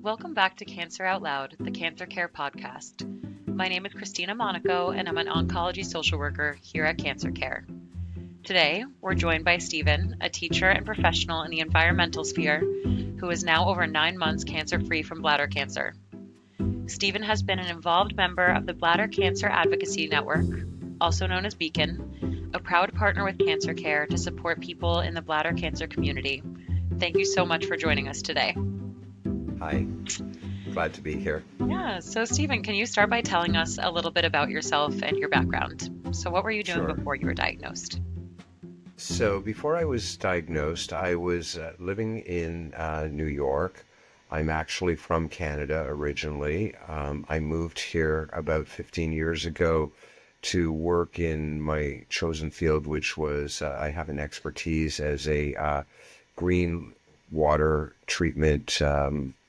Welcome back to Cancer Out Loud, the Cancer Care podcast. My name is Christina Monaco, and I'm an oncology social worker here at Cancer Care. Today, we're joined by Stephen, a teacher and professional in the environmental sphere, who is now over 9 months cancer-free from bladder cancer. Stephen has been an involved member of the Bladder Cancer Advocacy Network, also known as BCAN, a proud partner with Cancer Care to support people in the bladder cancer community. Thank you so much for joining us today. Hi, glad to be here. Yeah, so Stephen, can you start by telling us a little bit about yourself and your background? So what were you doing Sure. before you were diagnosed? So before I was diagnosed, I was living in New York. I'm actually from Canada originally. I moved here about 15 years ago to work in my chosen field, which was I have an expertise as a green water treatment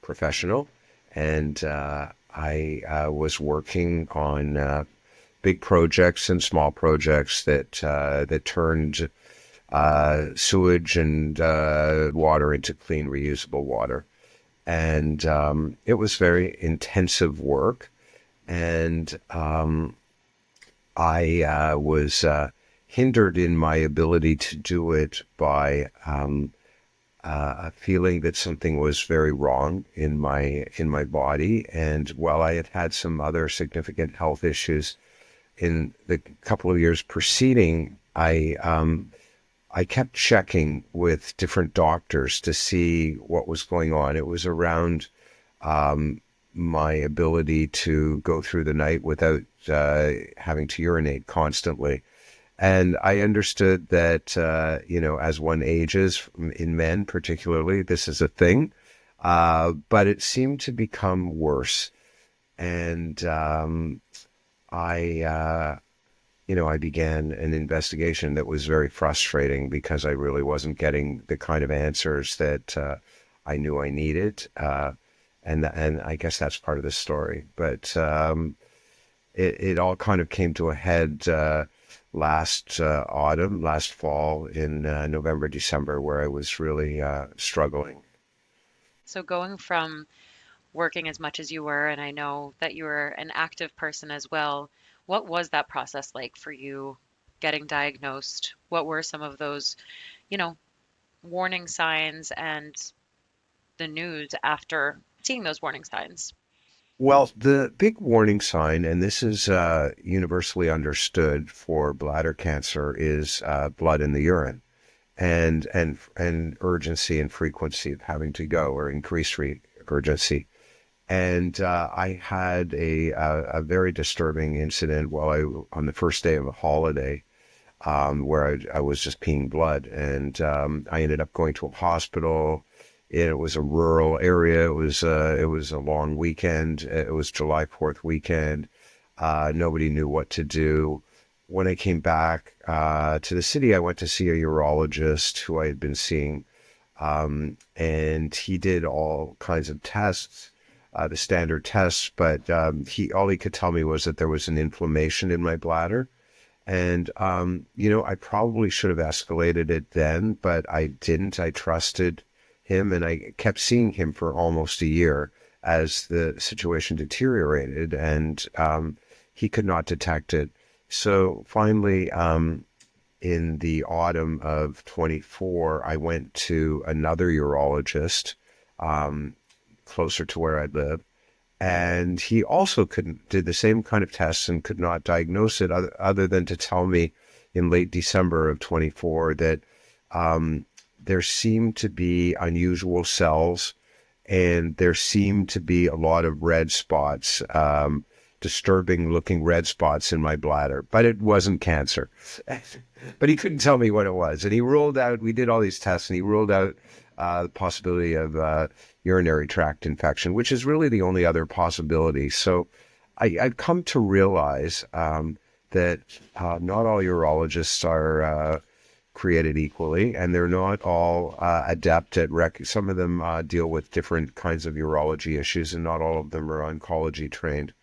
professional, and I was working on big projects and small projects that turned sewage and water into clean, reusable water. And it was very intensive work, and I was hindered in my ability to do it by a feeling that something was very wrong in my body. And while I had had some other significant health issues in the couple of years preceding, I kept checking with different doctors to see what was going on. It was around my ability to go through the night without having to urinate constantly. And I understood that, as one ages, in men particularly, this is a thing, but it seemed to become worse. And I began an investigation that was very frustrating because I really wasn't getting the kind of answers that I knew I needed. And I guess that's part of the story. But it all kind of came to a head last fall in November, December, where I was really struggling. So going from working as much as you were, and I know that you were an active person as well, what was that process like for you getting diagnosed? What were some of those, you know, warning signs and the news after seeing those warning signs? Well, the big warning sign, and this is universally understood for bladder cancer, is blood in the urine, and urgency and frequency of having to go, or increased urgency. And I had a very disturbing incident on the first day of a holiday, where I was just peeing blood, and I ended up going to a hospital. It was a rural area. It was a long weekend. It was July 4th weekend. Nobody knew what to do. When I came back to the city, I went to see a urologist who I had been seeing, and he did all kinds of tests, the standard tests, but all he could tell me was that there was an inflammation in my bladder. And, I probably should have escalated it then, but I didn't. I trusted him, and I kept seeing him for almost a year as the situation deteriorated, and he could not detect it. So finally, in the autumn of 24, I went to another urologist closer to where I live, and he also did the same kind of tests and could not diagnose it other than to tell me in late December of 24 that there seemed to be unusual cells, and there seemed to be a lot of red spots, disturbing looking red spots in my bladder, but it wasn't cancer. But he couldn't tell me what it was. And we did all these tests, and he ruled out the possibility of urinary tract infection, which is really the only other possibility. So I've come to realize that not all urologists are created equally, and they're not all adept at some of them deal with different kinds of urology issues, and not all of them are oncology trained.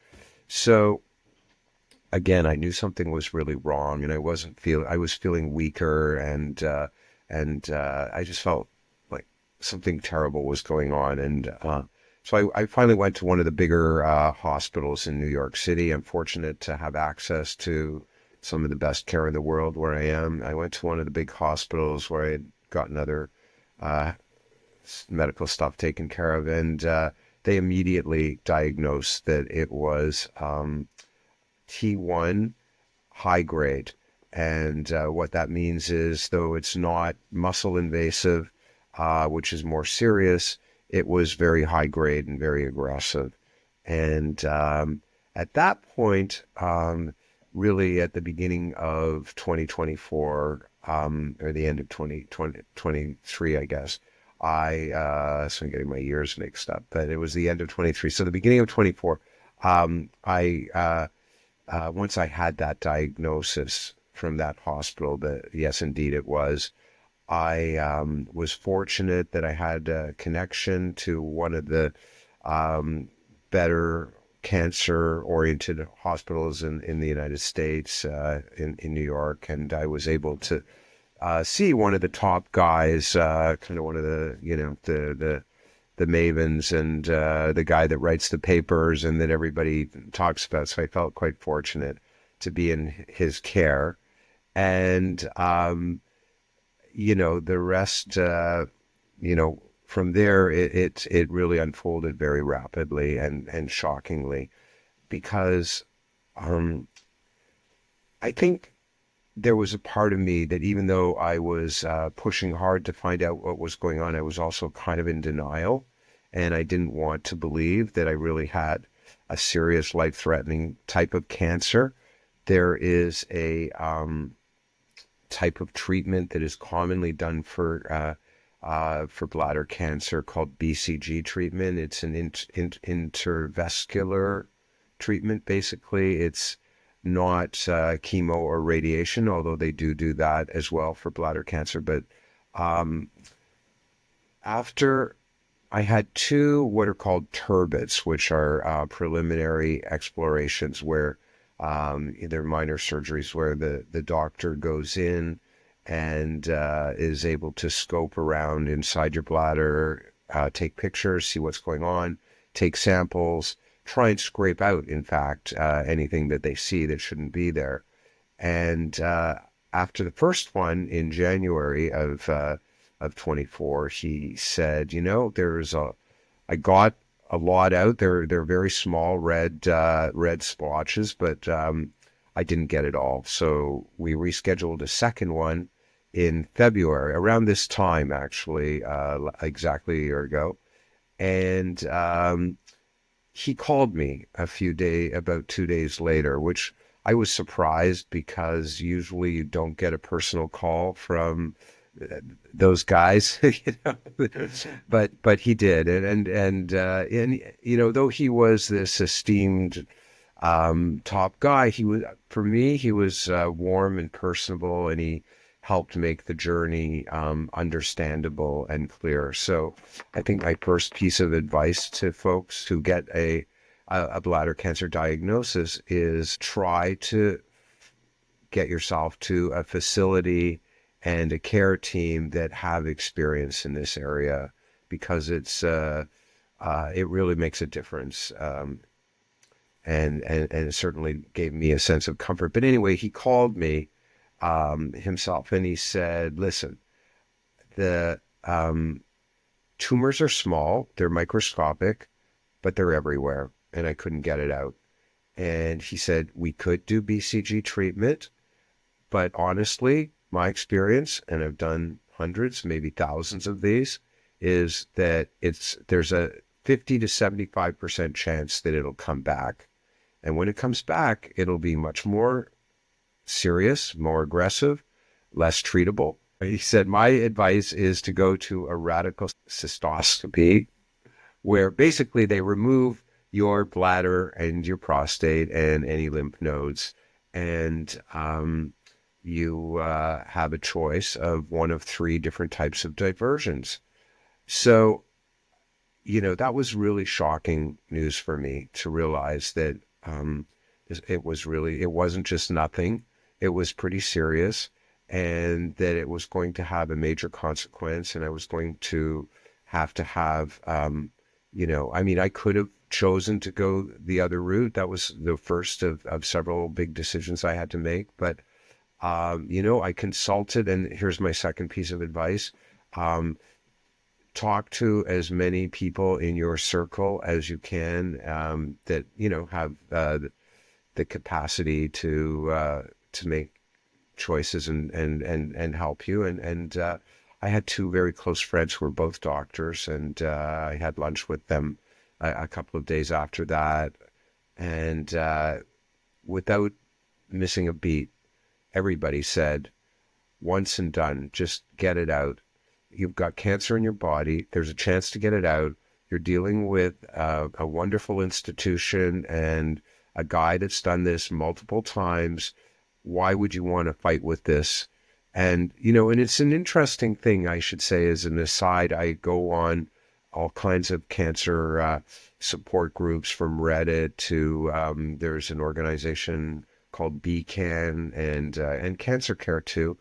So again, I knew something was really wrong, and I was feeling weaker, and I just felt like something terrible was going on. And So I finally went to one of the bigger hospitals in New York City. I'm fortunate to have access to some of the best care in the world where I am. I went to one of the big hospitals where I had gotten other uh, medical stuff taken care of, and they immediately diagnosed that it was T1 high grade. And what that means is, though it's not muscle invasive, which is more serious, it was very high grade and very aggressive. And at that point, really at the beginning of 2024, or the end of 2023, I guess, so I'm getting my years mixed up, but it was the end of 23. So the beginning of 24, once I had that diagnosis from that hospital, that yes, indeed it was, I was fortunate that I had a connection to one of the better cancer-oriented hospitals in the United States, in New York, and I was able to see one of the top guys, kind of one of the, the mavens, and the guy that writes the papers and that everybody talks about. So I felt quite fortunate to be in his care. And, the rest, from there, it really unfolded very rapidly and shockingly, because I think there was a part of me that, even though I was pushing hard to find out what was going on, I was also kind of in denial. And I didn't want to believe that I really had a serious life-threatening type of cancer. There is a type of treatment that is commonly done for bladder cancer called BCG treatment. It's an intravesical treatment, basically. It's not chemo or radiation, although they do that as well for bladder cancer. But after I had two what are called turbits, which are preliminary explorations, where they're minor surgeries where the doctor goes in and is able to scope around inside your bladder, take pictures, see what's going on, take samples, try and scrape out, in fact, anything that they see that shouldn't be there. And after the first one in January of 24, he said, I got a lot out. They're very small red splotches, but I didn't get it all. So we rescheduled a second one in February, around this time, actually, exactly a year ago. And he called me about 2 days later, which I was surprised, because usually you don't get a personal call from those guys, but he did. And though he was this esteemed top guy, for me, he was warm and personable, and he helped make the journey understandable and clear. So I think my first piece of advice to folks who get a bladder cancer diagnosis is try to get yourself to a facility and a care team that have experience in this area, because it really makes a difference. And it certainly gave me a sense of comfort. But anyway, he called me himself, and he said, listen, the tumors are small, they're microscopic, but they're everywhere, and I couldn't get it out. And he said, we could do BCG treatment, but honestly, my experience, and I've done hundreds, maybe thousands of these, is that there's a 50 to 75% chance that it'll come back. And when it comes back, it'll be much more serious, more aggressive, less treatable. He said, my advice is to go to a radical cystoscopy, where basically they remove your bladder and your prostate and any lymph nodes, and you have a choice of one of three different types of diversions. So, that was really shocking news for me, to realize that it wasn't just nothing. It was pretty serious, and that it was going to have a major consequence, and I was going to have I mean, I could have chosen to go the other route. That was the first of several big decisions I had to make. But, I consulted, and here's my second piece of advice. Talk to as many people in your circle as you can that, have the capacity to make choices and help you. And I had two very close friends who were both doctors, and I had lunch with them a couple of days after that. And without missing a beat, everybody said, once and done, just get it out. You've got cancer in your body. There's a chance to get it out. You're dealing with a wonderful institution and a guy that's done this multiple times. Why would you want to fight with this? And it's an interesting thing, I should say, as an aside. I go on all kinds of cancer support groups, from Reddit to there's an organization called BCAN and Cancer Care too,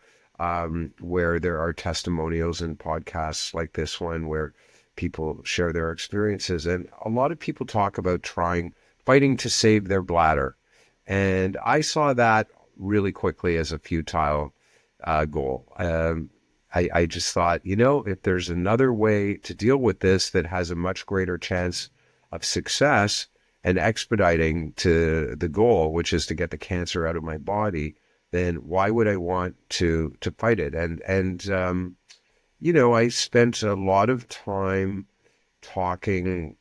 where there are testimonials and podcasts like this one where people share their experiences. And a lot of people talk about fighting to save their bladder. And I saw that really quickly as a futile goal. I just thought, if there's another way to deal with this that has a much greater chance of success and expediting to the goal, which is to get the cancer out of my body, then why would I want to fight it? And I spent a lot of time talking,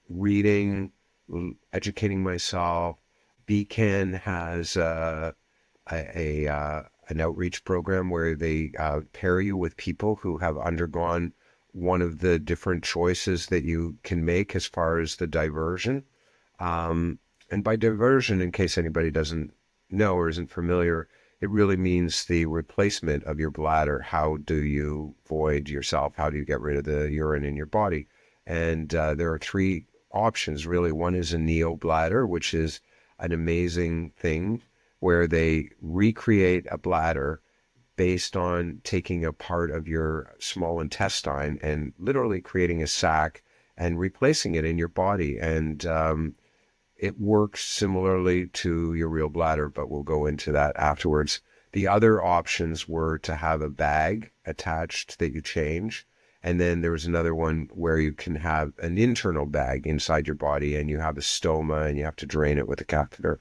reading, educating myself. BCAN has an outreach program where they pair you with people who have undergone one of the different choices that you can make as far as the diversion. And by diversion, in case anybody doesn't know or isn't familiar, it really means the replacement of your bladder. How do you void yourself? How do you get rid of the urine in your body? And there are three options, really. One is a neobladder, which is an amazing thing where they recreate a bladder based on taking a part of your small intestine and literally creating a sac and replacing it in your body. And it works similarly to your real bladder, but we'll go into that afterwards. The other options were to have a bag attached that you change. And then there was another one where you can have an internal bag inside your body and you have a stoma and you have to drain it with a catheter.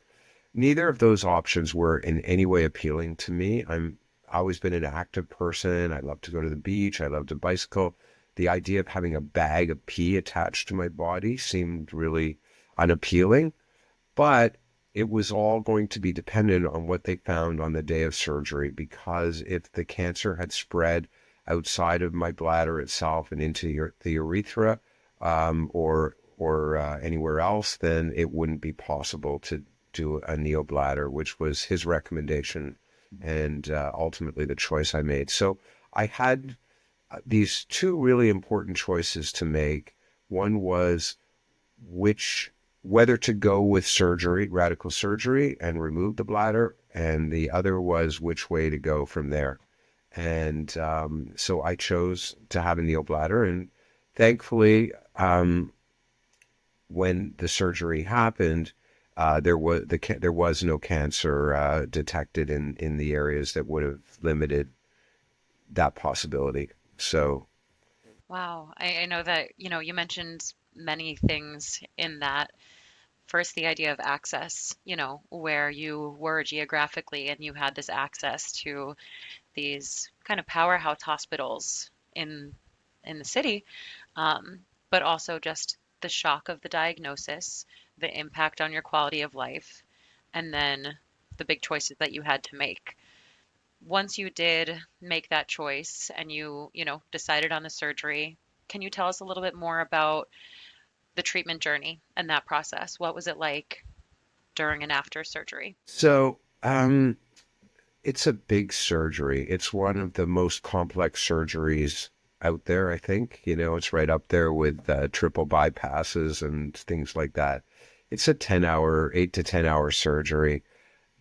Neither of those options were in any way appealing to me. I've always been an active person. I love to go to the beach. I love to bicycle. The idea of having a bag of pee attached to my body seemed really unappealing, but it was all going to be dependent on what they found on the day of surgery, because if the cancer had spread outside of my bladder itself and into the urethra or anywhere else, then it wouldn't be possible to do a neobladder, which was his recommendation and ultimately the choice I made. So I had these two really important choices to make. One was whether to go with surgery, radical surgery, and remove the bladder, and the other was which way to go from there. And so I chose to have a neobladder, and thankfully, when the surgery happened, there was no cancer detected in the areas that would have limited that possibility. So, Wow. I know that, you mentioned many things in that. First, the idea of access, where you were geographically and you had this access to these kind of powerhouse hospitals in the city, but also just the shock of the diagnosis, the impact on your quality of life, and then the big choices that you had to make. Once you did make that choice and you decided on the surgery, can you tell us a little bit more about the treatment journey and that process? What was it like during and after surgery? so it's a big surgery. It's one of the most complex surgeries out there, I think. It's right up there with triple bypasses and things like that. It's a 8 to 10 hour surgery.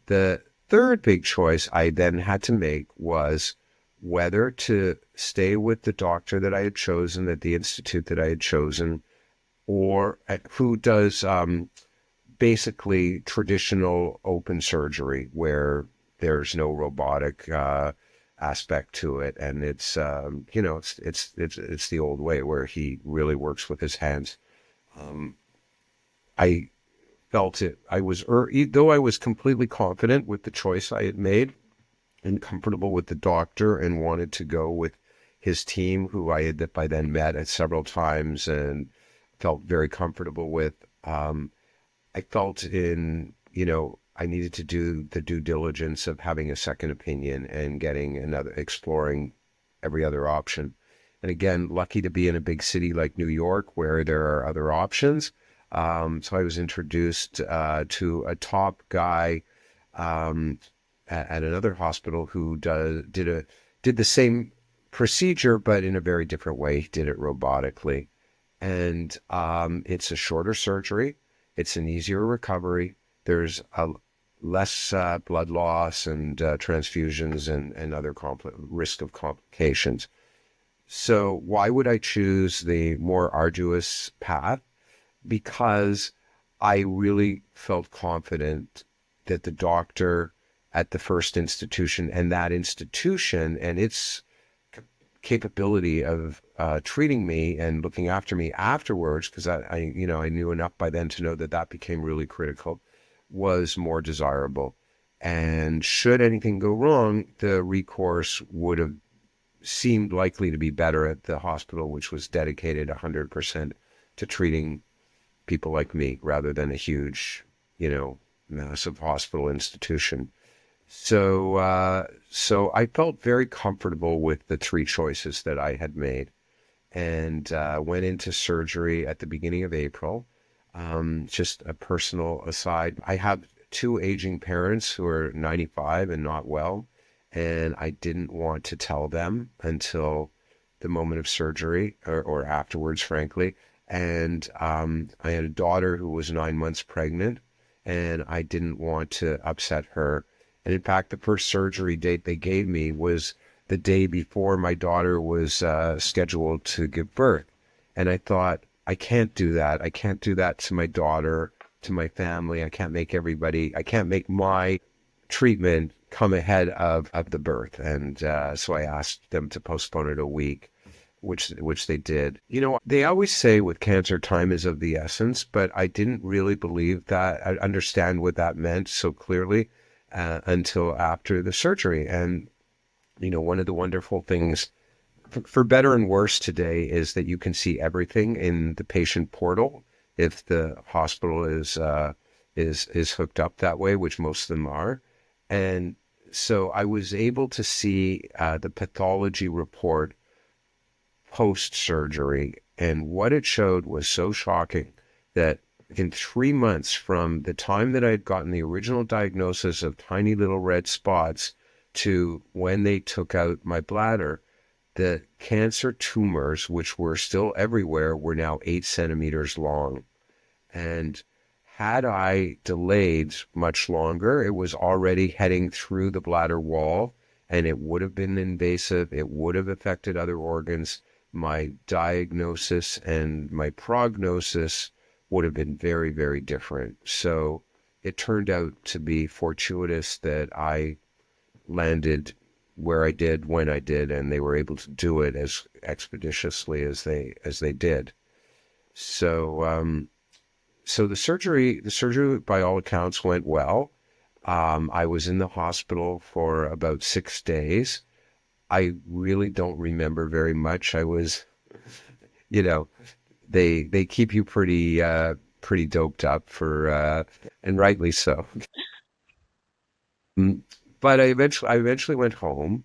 The third big choice I then had to make was whether to stay with the doctor that I had chosen at the institute that I had chosen or who does basically traditional open surgery where there's no robotic aspect to it, and it's it's the old way where he really works with his hands. I felt it. Though I was completely confident with the choice I had made and comfortable with the doctor and wanted to go with his team, who I had by then met at several times and felt very comfortable with. I felt I needed to do the due diligence of having a second opinion and getting exploring every other option. And again, lucky to be in a big city like New York where there are other options. So I was introduced to a top guy um, at another hospital who did the same procedure, but in a very different way. He did it robotically. And it's a shorter surgery. It's an easier recovery. There's a less blood loss and transfusions and other risk of complications. So why would I choose the more arduous path? Because I really felt confident that the doctor at the first institution and that institution and its capability of treating me and looking after me afterwards, because I knew enough by then to know that that became really critical, was more desirable. And should anything go wrong, the recourse would have seemed likely to be better at the hospital, which was dedicated 100% to treating people like me rather than a huge, massive hospital institution. So I felt very comfortable with the three choices that I had made, and went into surgery at the beginning of April. Just a personal aside, I have two aging parents who are 95 and not well, and I didn't want to tell them until the moment of surgery or afterwards, frankly. And I had a daughter who was 9 months pregnant, and I didn't want to upset her. And in fact, the first surgery date they gave me was the day before my daughter was scheduled to give birth. And I thought, I can't do that. I can't do that to my daughter, to my family. I can't make my treatment come ahead of the birth. And so I asked them to postpone it a week, which they did. They always say with cancer, time is of the essence, but I didn't really believe that. I understand what that meant so clearly until after the surgery. And, one of the wonderful things, for better and worse today, is that you can see everything in the patient portal if the hospital is hooked up that way, which most of them are. And so I was able to see the pathology report post-surgery, and what it showed was so shocking that in 3 months from the time that I had gotten the original diagnosis of tiny little red spots to when they took out my bladder, the cancer tumors, which were still everywhere, were now 8 centimeters long. And had I delayed much longer, it was already heading through the bladder wall, and it would have been invasive. It would have affected other organs. My diagnosis and my prognosis would have been very, very different. So it turned out to be fortuitous that I landed where I did when I did, and they were able to do it as expeditiously as they did. So the surgery by all accounts went well. I was in the hospital for about 6 days. I really don't remember very much. I was, they keep you pretty doped up and rightly so. Mm, But I eventually went home,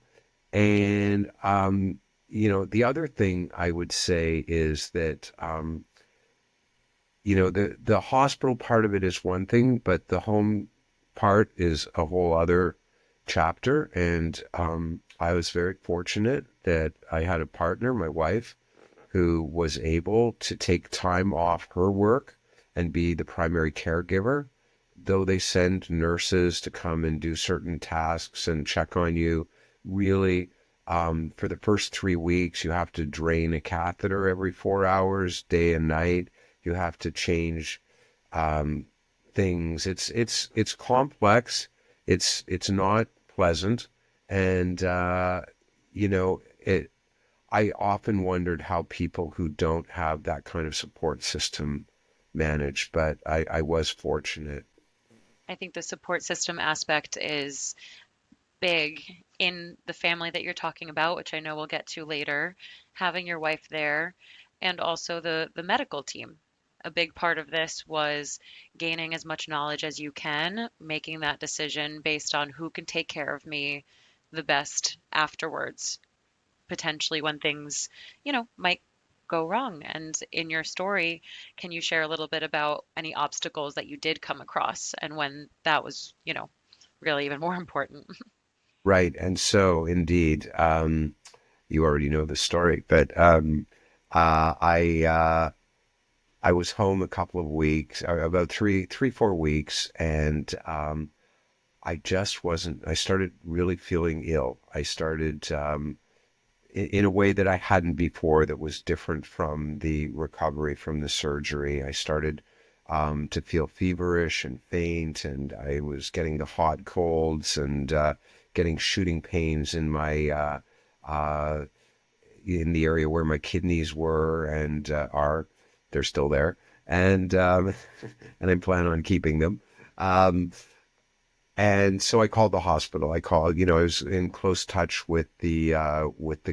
and the other thing I would say is that the hospital part of it is one thing, but the home part is a whole other chapter. And I was very fortunate that I had a partner, my wife, who was able to take time off her work and be the primary caregiver. Though they send nurses to come and do certain tasks and check on you, really, for the first 3 weeks, you have to drain a catheter every 4 hours, day and night. You have to change things. It's complex. It's not pleasant, and it. I often wondered how people who don't have that kind of support system manage, but I was fortunate. I think the support system aspect is big in the family that you're talking about, which I know we'll get to later, having your wife there, and also the medical team. A big part of this was gaining as much knowledge as you can, making that decision based on who can take care of me the best afterwards, potentially when things, might go wrong. And in your story, can you share a little bit about any obstacles that you did come across and when that was, really even more important? Right. And so indeed, you already know the story, but uh, I uh, I was home a couple of weeks, about 4 weeks, and I just wasn't. I started really feeling ill. I started in a way that I hadn't before, that was different from the recovery from the surgery. I started to feel feverish and faint, and I was getting the hot colds and getting shooting pains uh, in the area where my kidneys were and are. They're still there, and and I plan on keeping them. Um, and so I called the hospital. I was in close touch with the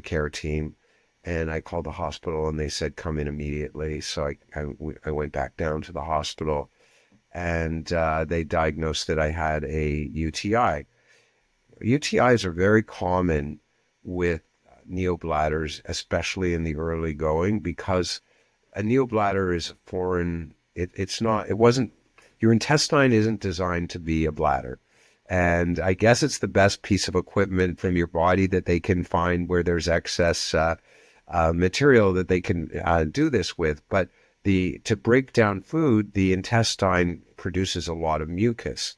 care team, and I called the hospital, and they said come in immediately. So I went back down to the hospital, and they diagnosed that I had a UTI. UTIs are very common with neobladders, especially in the early going, because a neobladder is a foreign. It's not. It wasn't. Your intestine isn't designed to be a bladder. And I guess it's the best piece of equipment from your body that they can find where there's excess material that they can do this with. But to break down food, the intestine produces a lot of mucus.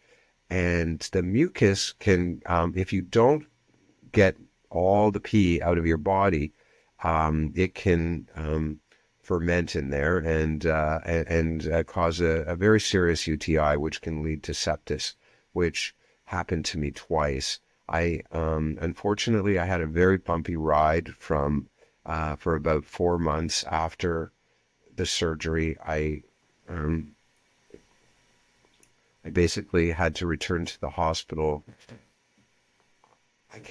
And the mucus can, if you don't get all the pee out of your body, it can ferment in there and cause a very serious UTI, which can lead to sepsis, which happened to me twice. I unfortunately I had a very bumpy ride for about 4 months after the surgery. I basically had to return to the hospital.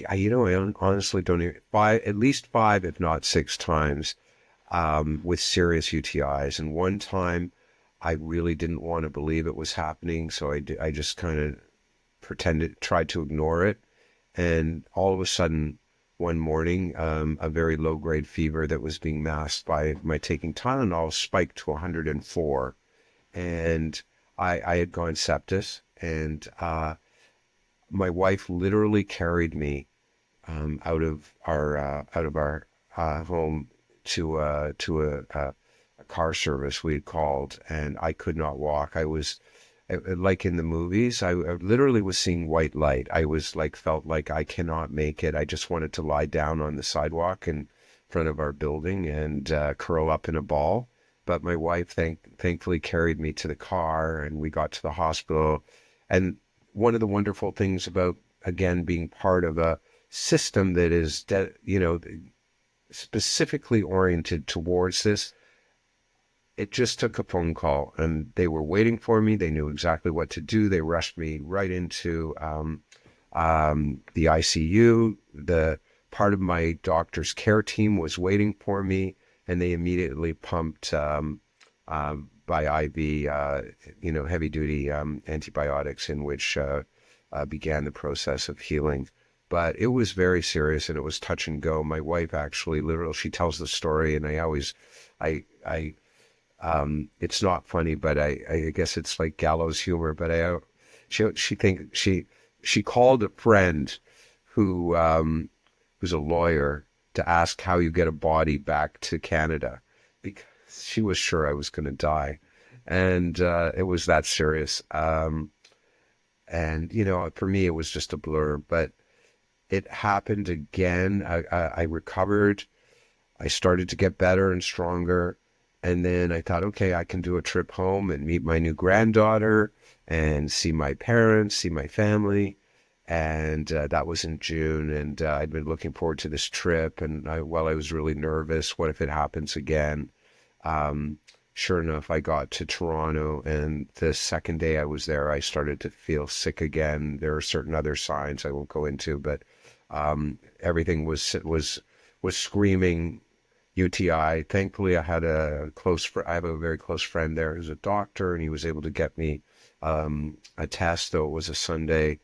I honestly don't even, at least five, if not six times, with serious UTIs. And one time I really didn't want to believe it was happening. So I just kind of tried to ignore it. And all of a sudden, one morning, a very low grade fever that was being masked by my taking Tylenol spiked to 104. And I had gone septis, and my wife literally carried me out of our home to a car service we had called, and I could not walk. Like in the movies, I literally was seeing white light. I was like, felt like I cannot make it. I just wanted to lie down on the sidewalk in front of our building and curl up in a ball. But my wife thankfully carried me to the car, and we got to the hospital. And one of the wonderful things about, again, being part of a system that is, specifically oriented towards this, it just took a phone call, and they were waiting for me. They knew exactly what to do. They rushed me right into the ICU. The part of my doctor's care team was waiting for me, and they immediately pumped by IV, heavy duty antibiotics, in which began the process of healing. But it was very serious, and it was touch and go. My wife actually, literally, she tells the story, and I it's not funny, but I guess it's like gallows humor. But she called a friend who who's a lawyer to ask how you get a body back to Canada, because she was sure I was going to die, and it was that serious. And for me, it was just a blur, but it happened again. I recovered. I started to get better and stronger. And then I thought, okay, I can do a trip home and meet my new granddaughter and see my parents, see my family. And that was in June. And I'd been looking forward to this trip. And while I was really nervous, what if it happens again? Um, sure enough, I got to Toronto, and the second day I was there, I started to feel sick again. There are certain other signs I won't go into, but everything was screaming UTI. Thankfully, I had I have a very close friend there who's a doctor, and he was able to get me a test, though it was a Sunday.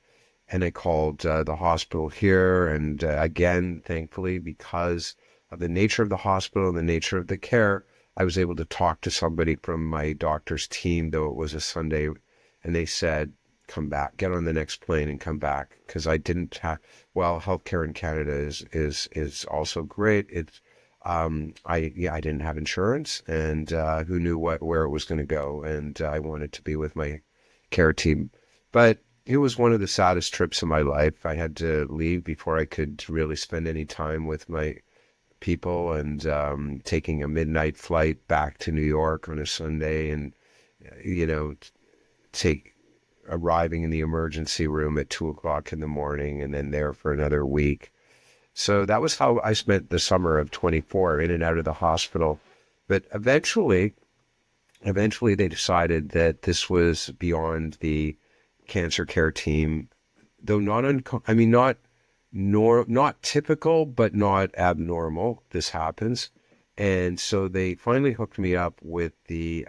And I called the hospital here, and again, thankfully, because of the nature of the hospital and the nature of the care, I was able to talk to somebody from my doctor's team, though it was a Sunday, and they said, come back, get on the next plane and come back, because I didn't have, well, healthcare in Canada is also great. It's I didn't have insurance, and who knew where it was going to go, and I wanted to be with my care team. But it was one of the saddest trips of my life. I had to leave before I could really spend any time with my people, and taking a midnight flight back to New York on a Sunday, and you know, take arriving in the emergency room at 2 o'clock in the morning, and then there for another week. So that was how I spent the summer of 24, in and out of the hospital. But eventually they decided that this was beyond the cancer care team, though not typical, but not abnormal. This happens. And so they finally hooked me up with the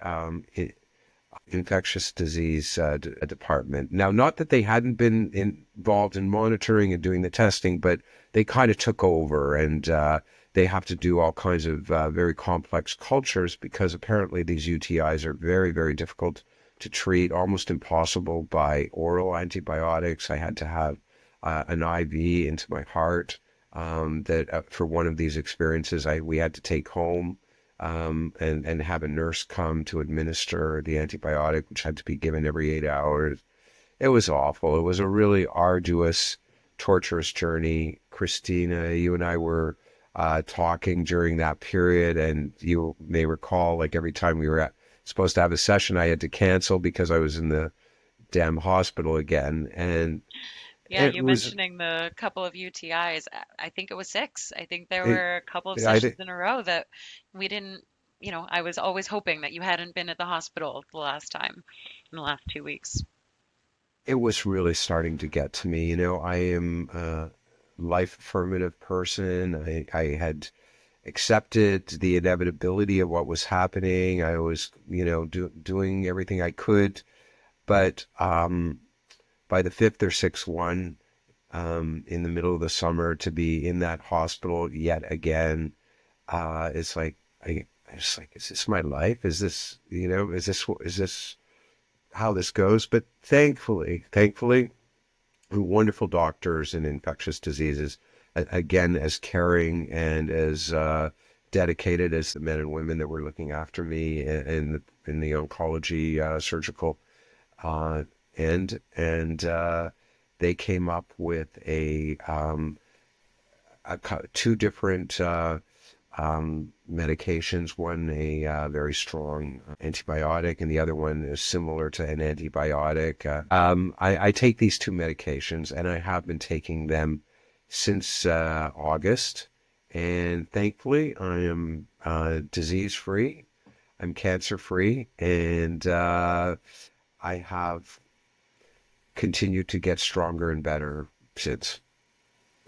infectious disease department. Now, not that they hadn't been involved in monitoring and doing the testing, but they kind of took over, and they have to do all kinds of very complex cultures, because apparently these UTIs are very, very difficult to treat, almost impossible by oral antibiotics. I had to have an IV into my heart, that for one of these experiences we had to take home, and have a nurse come to administer the antibiotic, which had to be given every 8 hours. It was awful. It was a really arduous, torturous journey. Christina, you and I were talking during that period, and you may recall, like every time we were supposed to have a session, I had to cancel because I was in the damn hospital again. And Yeah, it you was, mentioning the couple of UTIs. I think it was six. I think there it, were a couple of I, sessions in a row that we didn't, I was always hoping that you hadn't been at the hospital the last time in the last 2 weeks. it was really starting to get to me. I am a life affirmative person. I had accepted the inevitability of what was happening. I was, doing everything I could. But by the fifth or sixth one, in the middle of the summer, to be in that hospital yet again, it's like, I just like, is this my life? Is this how this goes? But thankfully, wonderful doctors in infectious diseases, again, as caring and as dedicated as the men and women that were looking after me in the oncology surgical end. And they came up with two different medications. One a very strong antibiotic, and the other one is similar to an antibiotic. I take these two medications, and I have been taking them since August. And thankfully, I am disease free. I'm cancer free, and I have continued to get stronger and better since.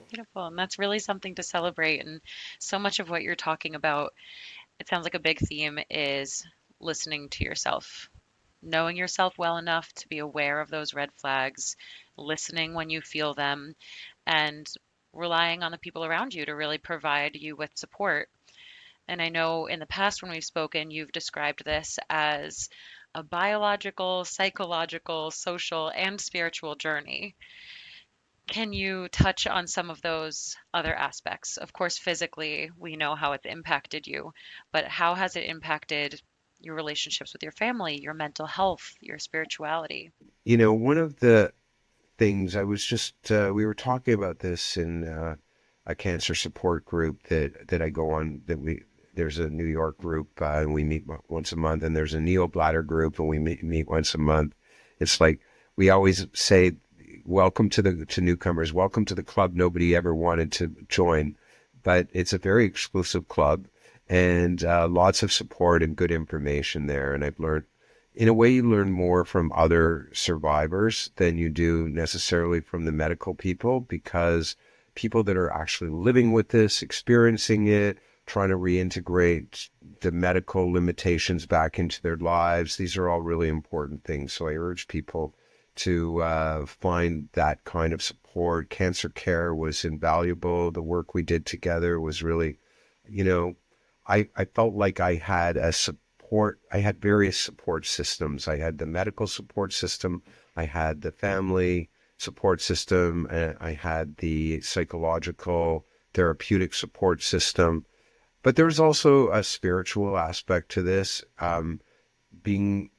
Beautiful. And that's really something to celebrate. And so much of what you're talking about, it sounds like a big theme is listening to yourself, knowing yourself well enough to be aware of those red flags, listening when you feel them, and relying on the people around you to really provide you with support. And I know in the past when we've spoken, you've described this as a biological, psychological, social, and spiritual journey. Can you touch on some of those other aspects? Of course, physically, we know how it's impacted you, but how has it impacted your relationships with your family, your mental health, your spirituality? One of the things I was just we were talking about this in a cancer support group that I go on, there's a New York group, and we meet once a month, and there's a neo bladder group, and we meet once a month. It's like we always say, welcome to newcomers, welcome to the club nobody ever wanted to join, but it's a very exclusive club, and lots of support and good information there. And I've learned, in a way, you learn more from other survivors than you do necessarily from the medical people, because people that are actually living with this, experiencing it, trying to reintegrate the medical limitations back into their lives, these are all really important things. So I urge people to find that kind of support. Cancer Care was invaluable. The work we did together was really, you know, I felt like I had I had various support systems. I had the medical support system, I had the family support system, and I had the psychological therapeutic support system. But there's also a spiritual aspect to this. Being,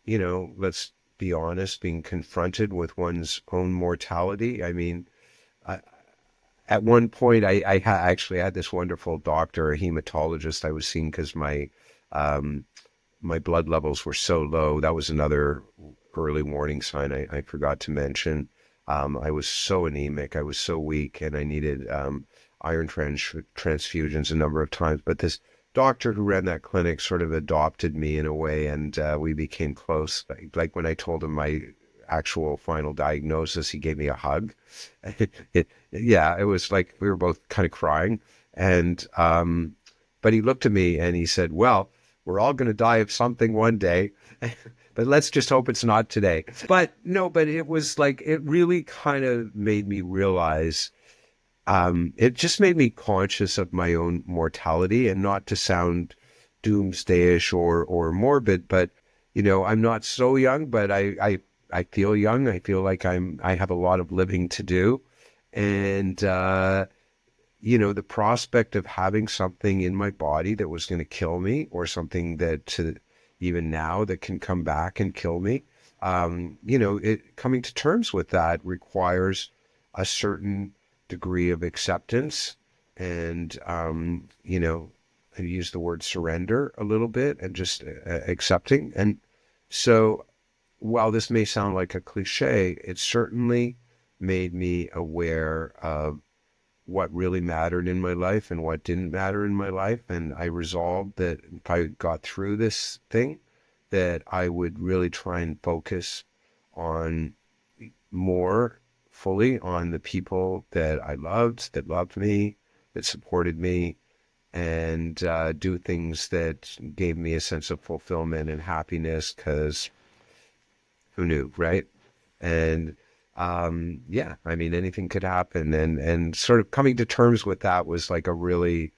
let's be honest, being confronted with one's own mortality. I mean, I, at one point, actually had this wonderful doctor, a hematologist I was seeing, because um, my blood levels were so low. That was another early warning sign I forgot to mention. I was so anemic, I was so weak, and I needed iron transfusions a number of times. But this doctor who ran that clinic sort of adopted me in a way, and we became close. Like when I told him my actual final diagnosis, he gave me a hug. Yeah, it was like we were both kind of crying. And but he looked at me and he said, "Well, we're all going to die of something one day, but let's just hope it's not today." But no, but it was like, it really kind of made me realize, it just made me conscious of my own mortality, and not to sound doomsdayish or morbid, but, I'm not so young, but I feel young. I feel like I have a lot of living to do. And, the prospect of having something in my body that was going to kill me, or something that even now that can come back and kill me, coming to terms with that requires a certain degree of acceptance, and, I use the word surrender a little bit, and just accepting. And so while this may sound like a cliche, it certainly made me aware of what really mattered in my life and what didn't matter in my life. And I resolved that if I got through this thing, that I would really try and focus on more fully on the people that I loved, that loved me, that supported me, and do things that gave me a sense of fulfillment and happiness, because who knew, right? And yeah, I mean, anything could happen. And sort of coming to terms with that was like a really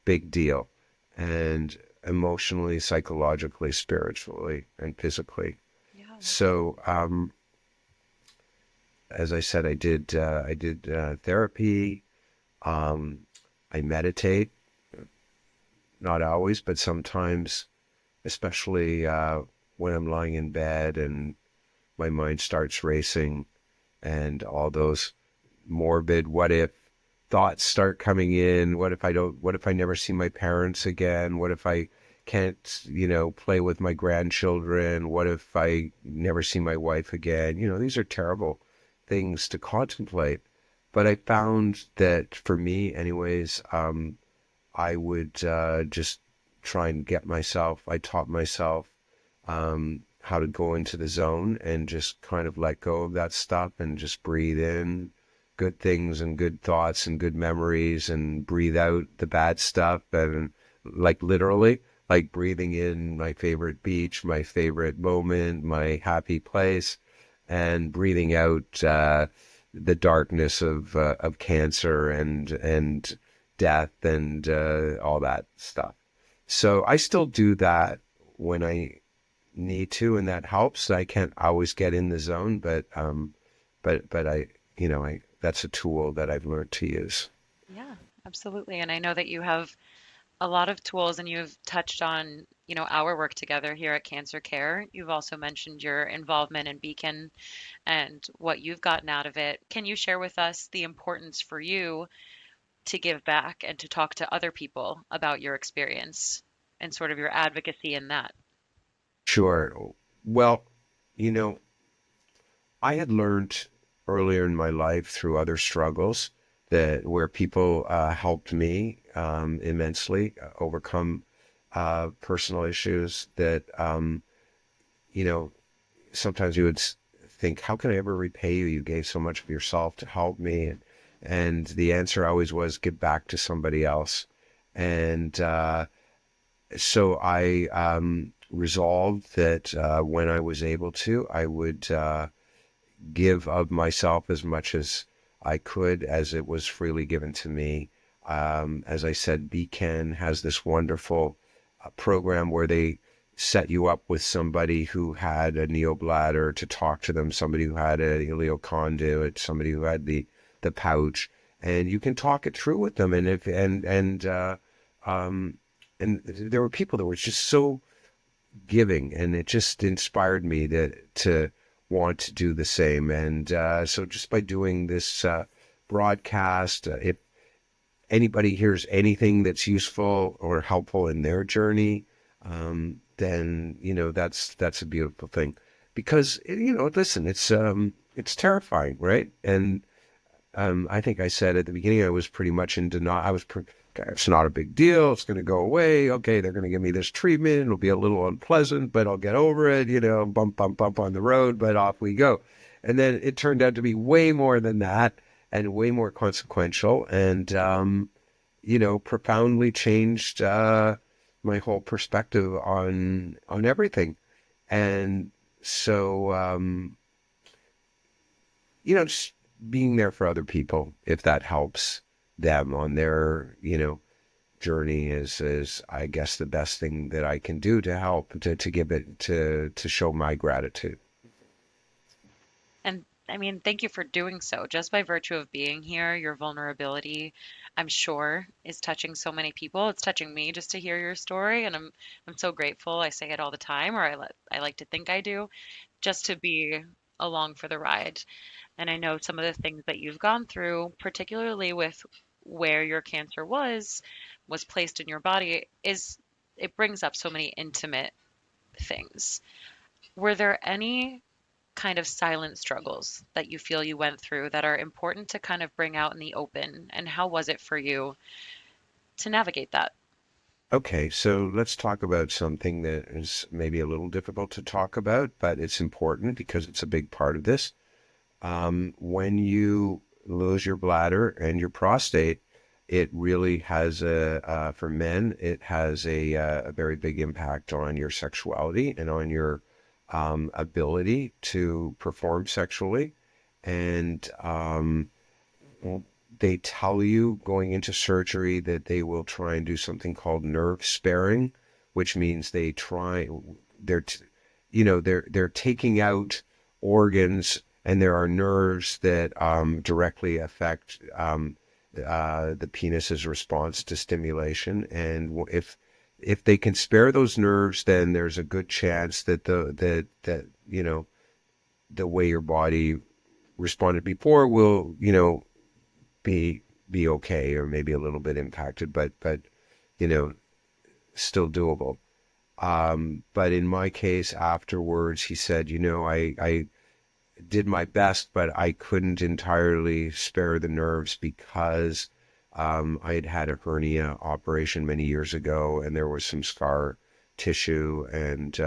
big deal, and emotionally, psychologically, spiritually, and physically. Yeah. So, as I said, I did therapy. Um, I meditate, not always, but sometimes, especially when I'm lying in bed and my mind starts racing, and all those morbid what if thoughts start coming in. What if I never see my parents again? What if I can't, play with my grandchildren? What if I never see my wife again? These are terrible things to contemplate. But I found that for me anyways, I would just try and I taught myself how to go into the zone and just kind of let go of that stuff, and just breathe in good things and good thoughts and good memories, and breathe out the bad stuff. And like literally, like breathing in my favorite beach, my favorite moment, my happy place, and breathing out the darkness of cancer and death, and all that stuff. So I still do that when I need to, and that helps. I can't always get in the zone, but I that's a tool that I've learned to use. Yeah, absolutely. And I know that you have a lot of tools, and you've touched on, our work together here at Cancer Care. You've also mentioned your involvement in BCAN and what you've gotten out of it. Can you share with us the importance for you to give back and to talk to other people about your experience? and sort of your advocacy in that? Sure. Well, you know, I had learned earlier in my life through other struggles that where people helped me immensely overcome personal issues that, you know, sometimes you would think, how can I ever repay you? You gave so much of yourself to help me. And the answer always was give back to somebody else. And so I resolved that when I was able to, I would give of myself as much as I could, as it was freely given to me. As I said, BCAN has this wonderful program where they set you up with somebody who had a neobladder to talk to them, somebody who had an ileoconduit, somebody who had the pouch, and you can talk it through with them. Um, and there were people that were just so giving, and it just inspired me to want to do the same. And so just by doing this broadcast, if anybody hears anything that's useful or helpful in their journey, then that's a beautiful thing. Because listen, it's terrifying, right? And I think I said at the beginning I was pretty much in denial. It's not a big deal. It's going to go away. Okay, they're going to give me this treatment. It'll be a little unpleasant, but I'll get over it. Bump, bump, bump on the road, but off we go. And then it turned out to be way more than that, and way more consequential, and profoundly changed my whole perspective on everything. And so just being there for other people, if that helps them on their, journey is I guess the best thing that I can do to help, to give it, to show my gratitude. And I mean, thank you for doing so. Just by virtue of being here, your vulnerability, I'm sure, is touching so many people. It's touching me just to hear your story, and I'm so grateful. I say it all the time, or I like to think I do, just to be along for the ride. And I know some of the things that you've gone through, particularly with where your cancer was placed in your body, is it brings up so many intimate things. Were there any kind of silent struggles that you feel you went through that are important to kind of bring out in the open? And how was it for you to navigate that? Okay, so let's talk about something that is maybe a little difficult to talk about, but it's important because it's a big part of this. When you lose your bladder and your prostate, it really has for men, it has a very big impact on your sexuality and on your ability to perform sexually. And they tell you going into surgery that they will try and do something called nerve sparing, which means they're, they're taking out organs, and there are nerves that directly affect the penis's response to stimulation. And if they can spare those nerves, then there's a good chance that the way your body responded before will be be okay, or maybe a little bit impacted, but you know still doable. But in my case, afterwards, he said, I did my best, but I couldn't entirely spare the nerves because I had had a hernia operation many years ago, and there was some scar tissue. And,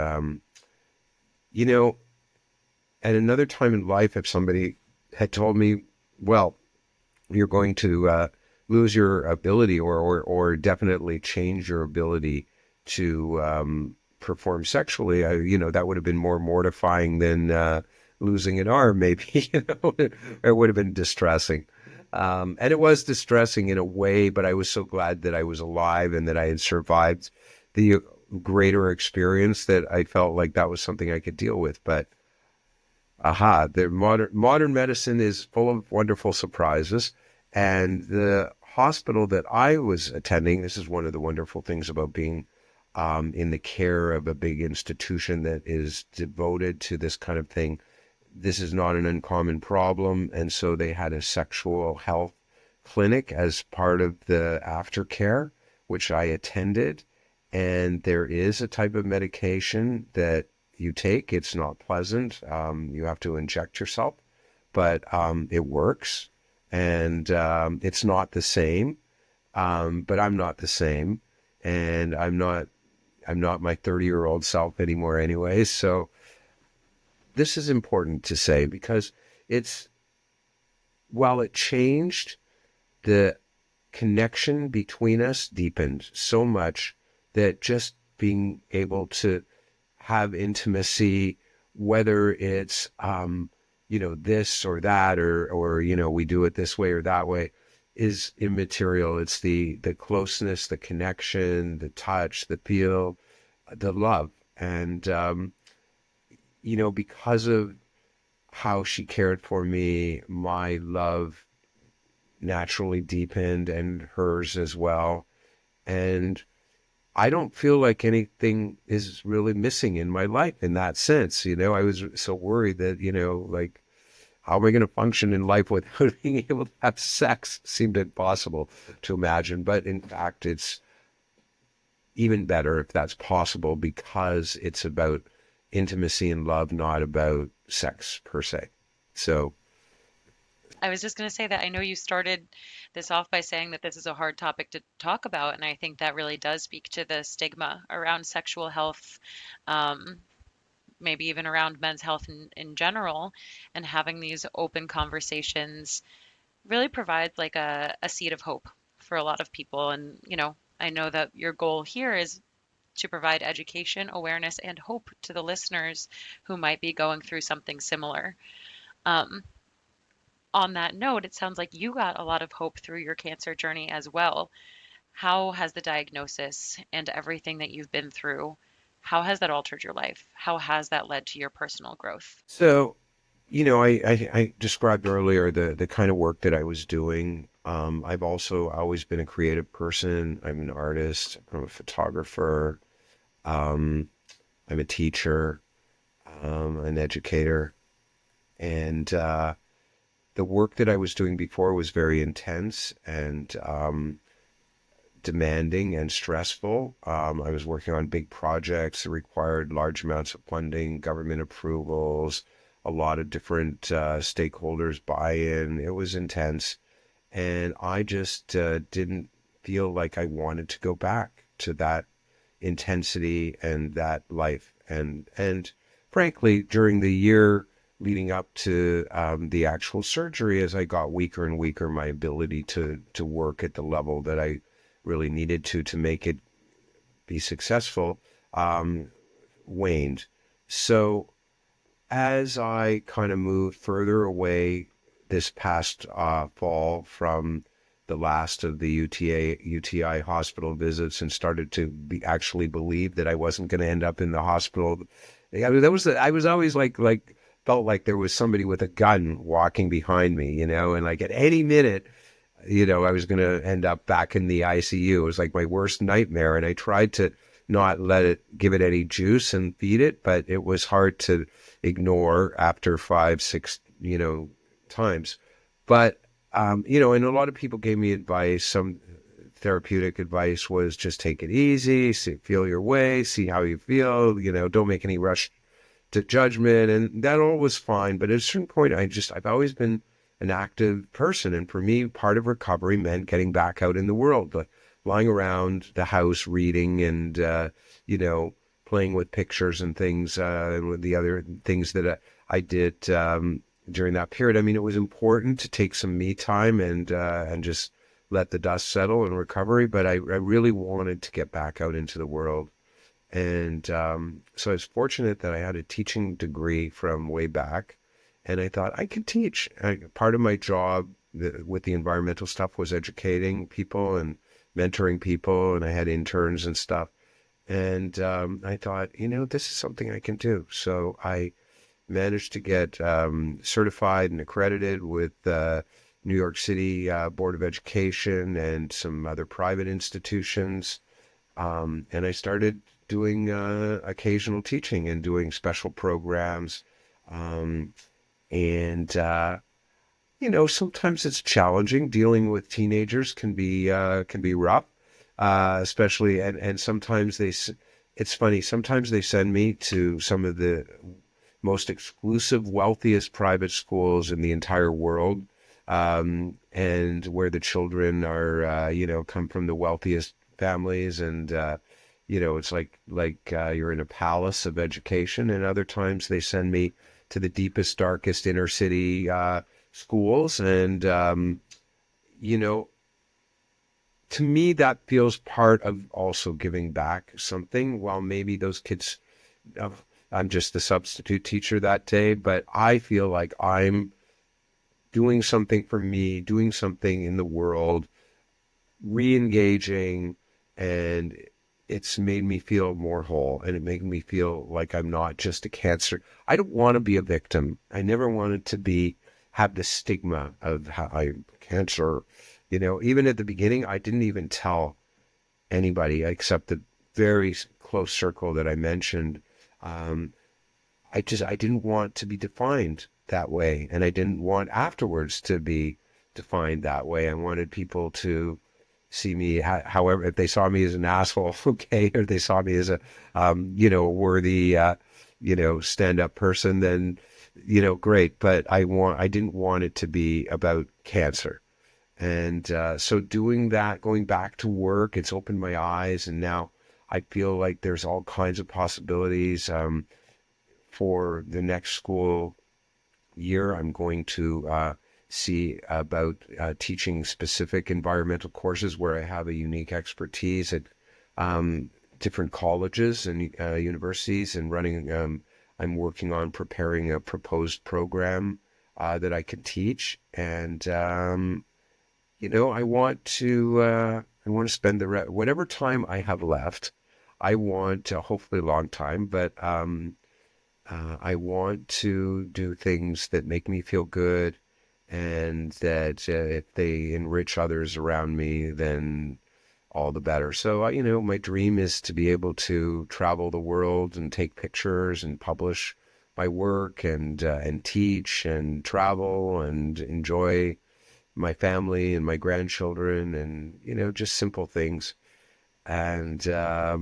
you know, at another time in life, if somebody had told me, well, you're going to lose your ability, or definitely change your ability to perform sexually, that would have been more mortifying than losing an arm, maybe. It would have been distressing. And it was distressing in a way, but I was so glad that I was alive and that I had survived the greater experience, that I felt like that was something I could deal with. But the modern medicine is full of wonderful surprises. And the hospital that I was attending, this is one of the wonderful things about being in the care of a big institution that is devoted to this kind of thing. This is not an uncommon problem. And so they had a sexual health clinic as part of the aftercare, which I attended. And there is a type of medication that you take. It's not pleasant. You have to inject yourself, but it works. And it's not the same. But I'm not the same. And I'm not my 30-year-old self anymore anyway. So this is important to say because it's, while it changed, the connection between us deepened so much that just being able to have intimacy, whether it's, this or that, or, we do it this way or that way, is immaterial. It's the closeness, the connection, the touch, the feel, the love. And, because of how she cared for me, my love naturally deepened and hers as well. And I don't feel like anything is really missing in my life in that sense. I was so worried that, like, how am I going to function in life without being able to have sex? Seemed impossible to imagine. But in fact, it's even better if that's possible because it's about intimacy and love, not about sex per se. So, I was just going to say that I know you started this off by saying that this is a hard topic to talk about, and I think that really does speak to the stigma around sexual health, um, maybe even around men's health in general, and having these open conversations really provides like a seed of hope for a lot of people. And, I know that your goal here is to provide education, awareness, and hope to the listeners who might be going through something similar. Um, on that note, it sounds like you got a lot of hope through your cancer journey as well. How has the diagnosis and everything that you've been through, how has that altered your life? How has that led to your personal growth? so I described earlier the kind of work that I was doing. I've also always been a creative person. I'm an artist. I'm a photographer. Um, I'm a teacher, an educator. And the work that I was doing before was very intense and demanding and stressful. I was working on big projects that required large amounts of funding, government approvals, a lot of different stakeholders buy-in. It was intense. And I just didn't feel like I wanted to go back to that intensity and that life. And frankly, during the year leading up to the actual surgery, as I got weaker and weaker, my ability to work at the level that I really needed to make it be successful um, waned. So as I kind of moved further away this past fall from the last of the UTI hospital visits and started to actually believe that I wasn't going to end up in the hospital. I mean, I was always like felt like there was somebody with a gun walking behind me, and like at any minute, I was going to end up back in the ICU. It was like my worst nightmare. And I tried to not give it any juice and feed it, but it was hard to ignore after 5, 6, times. But, and a lot of people gave me advice. Some therapeutic advice was just take it easy, feel your way, see how you feel, don't make any rush to judgment, and that all was fine. But at a certain point, I've always been an active person. And for me, part of recovery meant getting back out in the world, like lying around the house, reading and, playing with pictures and things, and with the other things that I did during that period. I mean, it was important to take some me time and just let the dust settle in recovery. But I really wanted to get back out into the world. And so I was fortunate that I had a teaching degree from way back, and I thought I could teach. Part of my job with the environmental stuff was educating people and mentoring people, and I had interns and stuff. And I thought, this is something I can do. So I managed to get certified and accredited with New York City Board of Education and some other private institutions. And I started doing occasional teaching and doing special programs. Um, and, sometimes it's challenging. Dealing with teenagers can be rough. especially and sometimes it's funny. Sometimes they send me to some of the most exclusive, wealthiest private schools in the entire world, and where the children are, come from the wealthiest families, and it's like you're in a palace of education. And other times they send me to the deepest, darkest inner city schools, and you know, to me that feels part of also giving back something. While maybe those kids, uh, I'm just the substitute teacher that day, but I feel like I'm doing something for me, doing something in the world, re-engaging, and it's made me feel more whole, and it made me feel like I'm not just a cancer. I don't want to be a victim. I never wanted to have the stigma of how I cancer. Even at the beginning, I didn't even tell anybody except the very close circle that I mentioned. Um, I didn't want to be defined that way, and I didn't want afterwards to be defined that way. I wanted people to see me, however, if they saw me as an asshole, okay, or they saw me as a, worthy, stand-up person, then, great. But I didn't want it to be about cancer. And so doing that, going back to work, it's opened my eyes, and now I feel like there's all kinds of possibilities. For the next school year, I'm going to see about teaching specific environmental courses where I have a unique expertise at different colleges and universities, and running. I'm working on preparing a proposed program that I can teach, and I want to spend whatever time I have left. I want hopefully a long time, but I want to do things that make me feel good, and that if they enrich others around me, then all the better. So, my dream is to be able to travel the world and take pictures and publish my work, and teach and travel and enjoy my family and my grandchildren, and, just simple things. And, I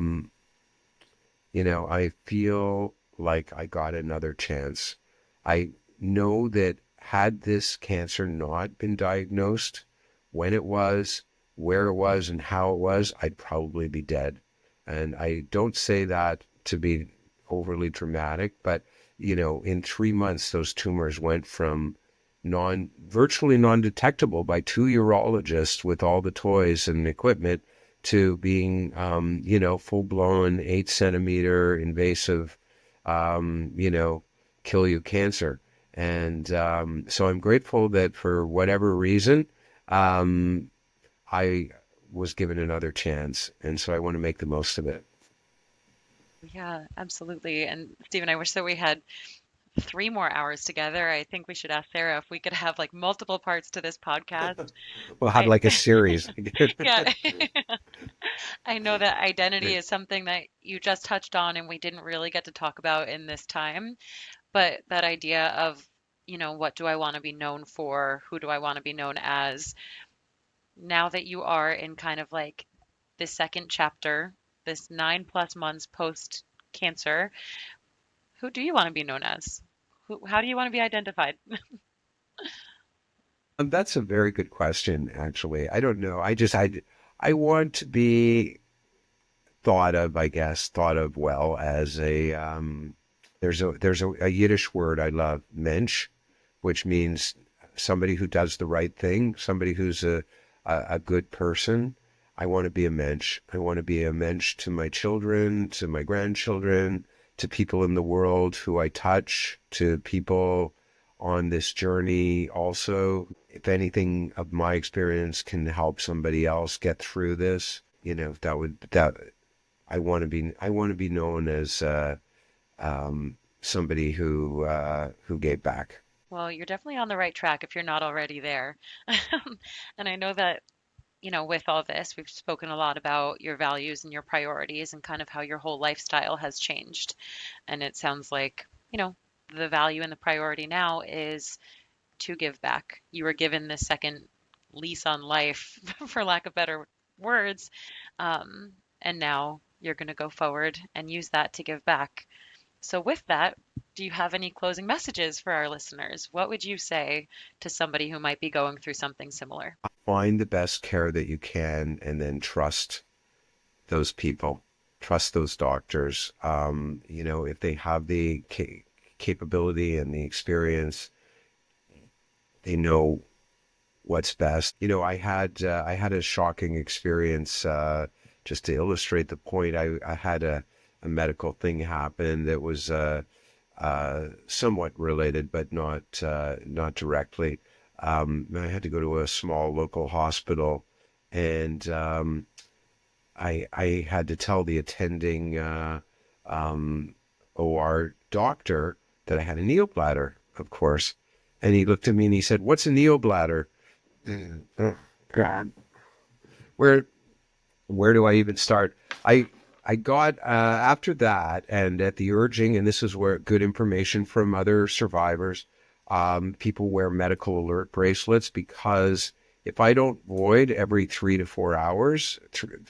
feel like I got another chance. I know that had this cancer not been diagnosed, when it was, where it was, and how it was, I'd probably be dead. And I don't say that to be overly dramatic, but, in 3 months, those tumors went from virtually non-detectable by two urologists with all the toys and equipment, to being, full-blown 8 centimeter invasive, kill you cancer. And so I'm grateful that for whatever reason, um, I was given another chance. And so I want to make the most of it. Yeah, absolutely. And Stephen, I wish that we had 3 more hours together. I think we should ask Sarah if we could have like multiple parts to this podcast. We'll have I, like a series. yeah, I know that identity is something that you just touched on and we didn't really get to talk about in this time, but that idea of, what do I want to be known for? Who do I want to be known as? Now that you are in kind of like this second chapter, this 9+ months post cancer, who do you want to be known as? How do you want to be identified? That's a very good question, actually. I don't know. I want to be thought of well as there's a Yiddish word I love, mensch, which means somebody who does the right thing, somebody who's a good person. I want to be a mensch. I want to be a mensch to my children, to my grandchildren, to people in the world who I touch, to people on this journey also. If anything of my experience can help somebody else get through this, that I want to be known as somebody who gave back. Well, you're definitely on the right track if you're not already there. And I know that, with all this, we've spoken a lot about your values and your priorities and kind of how your whole lifestyle has changed. And it sounds like, the value and the priority now is to give back. You were given this second lease on life, for lack of better words. And now you're going to go forward and use that to give back. So, with that, do you have any closing messages for our listeners? What would you say to somebody who might be going through something similar? Find the best care that you can, and then trust those people, trust those doctors. If they have the capability and the experience, they know what's best. I had a shocking experience. Just to illustrate the point, I had a medical thing happen that was somewhat related, but not directly. I had to go to a small local hospital, and I had to tell the attending OR doctor that I had a neobladder, of course. And he looked at me and he said, "What's a neobladder?" Oh, God. Where where do I even start? I got after that, and at the urging, and this is where good information from other survivors, people wear medical alert bracelets, because if I don't void every 3 to 4 hours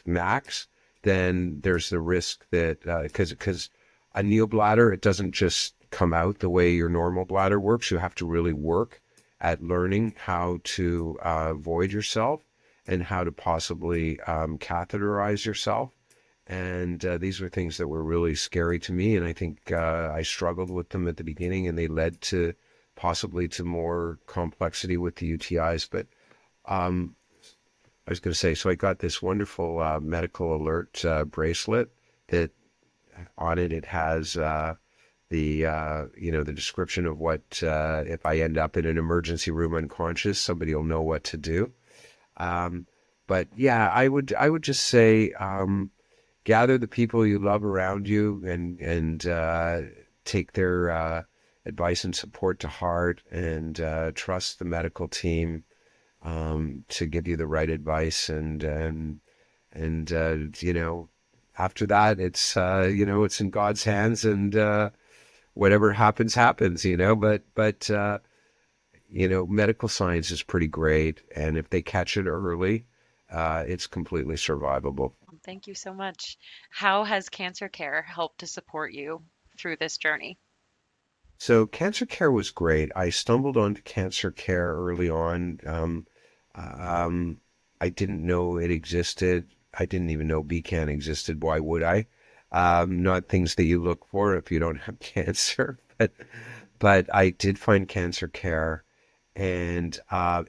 max, then there's the risk that because a neobladder, it doesn't just come out the way your normal bladder works. You have to really work at learning how to void yourself and how to possibly catheterize yourself. And these were things that were really scary to me. And I think I struggled with them at the beginning, and they led to possibly to more complexity with the UTIs. But I was going to say, so I got this wonderful medical alert bracelet that on it, it has the description of what, if I end up in an emergency room unconscious, somebody will know what to do. But yeah, I would just say, gather the people you love around you, and take their advice and support to heart, and trust the medical team to give you the right advice, and after that, it's in God's hands, and whatever happens happens. But medical science is pretty great, and if they catch it early, it's completely survivable. Thank you so much. How has Cancer Care helped to support you through this journey? So cancer care was great. I stumbled onto cancer care early on. Um, I didn't know it existed. I didn't even know BCAN existed. Why would I? Not things that you look for if you don't have cancer, but I did find cancer care, and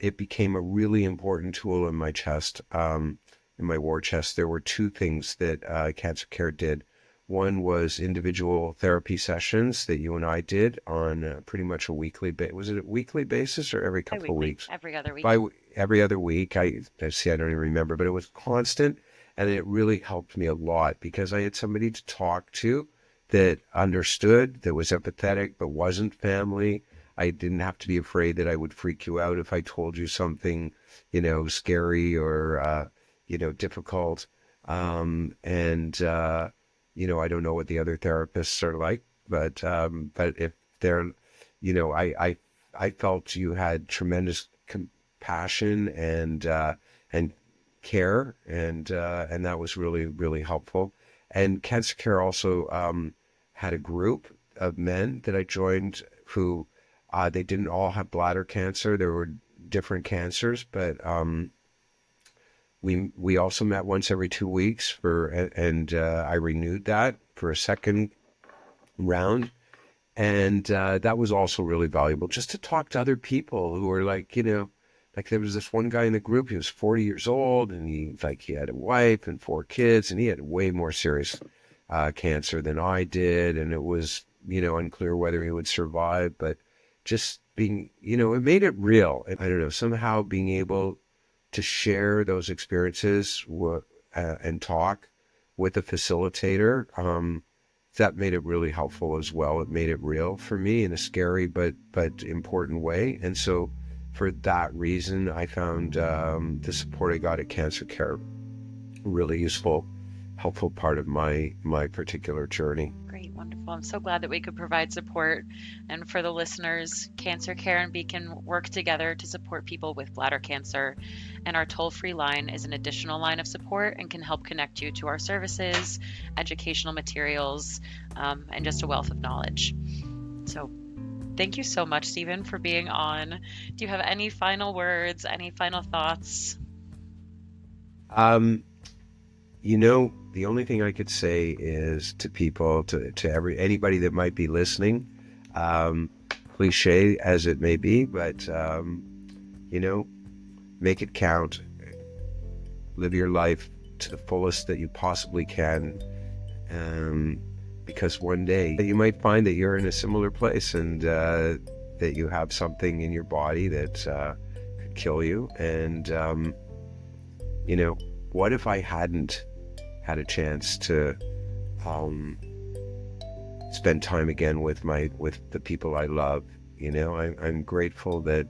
it became a really important tool in my chest, in my war chest. There were two things that cancer care did. One was individual therapy sessions that you and I did on pretty much a weekly basis. Was it a weekly basis or every couple of Bi-weekly, weeks? every other week. By every other week. I see. I don't even remember, but it was constant, and it really helped me a lot because I had somebody to talk to that understood, that was empathetic, but wasn't family. I didn't have to be afraid that I would freak you out if I told you something, scary or difficult. And I don't know what the other therapists are like, but if they're, I felt you had tremendous compassion and care, and that was really, really helpful. And cancer care also had a group of men that I joined who they didn't all have bladder cancer. There were different cancers, but we also met once every 2 weeks and I renewed that for a second round. And that was also really valuable, just to talk to other people who were like there was this one guy in the group. He was 40 years old, and he had a wife and 4 kids, and he had way more serious cancer than I did. And it was, unclear whether he would survive, but just being, it made it real. And I don't know, somehow being able to share those experiences and talk with a facilitator, that made it really helpful as well. It made it real for me in a scary but important way. And so for that reason, I found the support I got at Cancer Care really useful, helpful part of my particular journey. Great. Wonderful. I'm so glad that we could provide support. And for the listeners, Cancer Care and Beacon work together to support people with bladder cancer. And our toll-free line is an additional line of support and can help connect you to our services, educational materials, and just a wealth of knowledge. So thank you so much, Stephen, for being on. Do you have any final words, any final thoughts? The only thing I could say is to people, to anybody that might be listening, cliche as it may be, but make it count. Live your life to the fullest that you possibly can, because one day you might find that you're in a similar place and that you have something in your body that could kill you. And what if I hadn't had a chance to spend time again with the people I love? I'm grateful that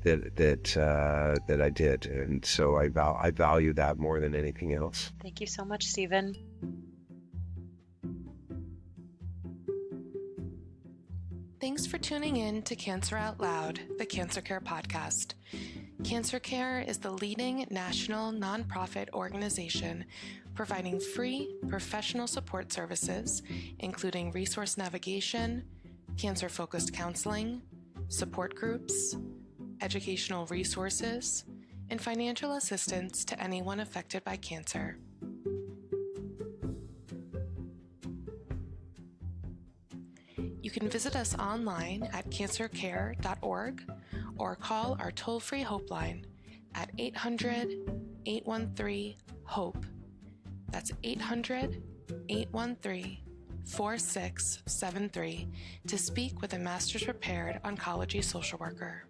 I did, and so I value that more than anything else. Thank you so much, Stephen. Thanks for tuning in to Cancer Out Loud, the Cancer Care podcast. Cancer Care is the leading national nonprofit organization providing free professional support services, including resource navigation, cancer-focused counseling, support groups, educational resources, and financial assistance to anyone affected by cancer. You can visit us online at cancercare.org or call our toll-free Hope line at 800-813-HOPE. That's 800-813-4673 to speak with a master's prepared oncology social worker.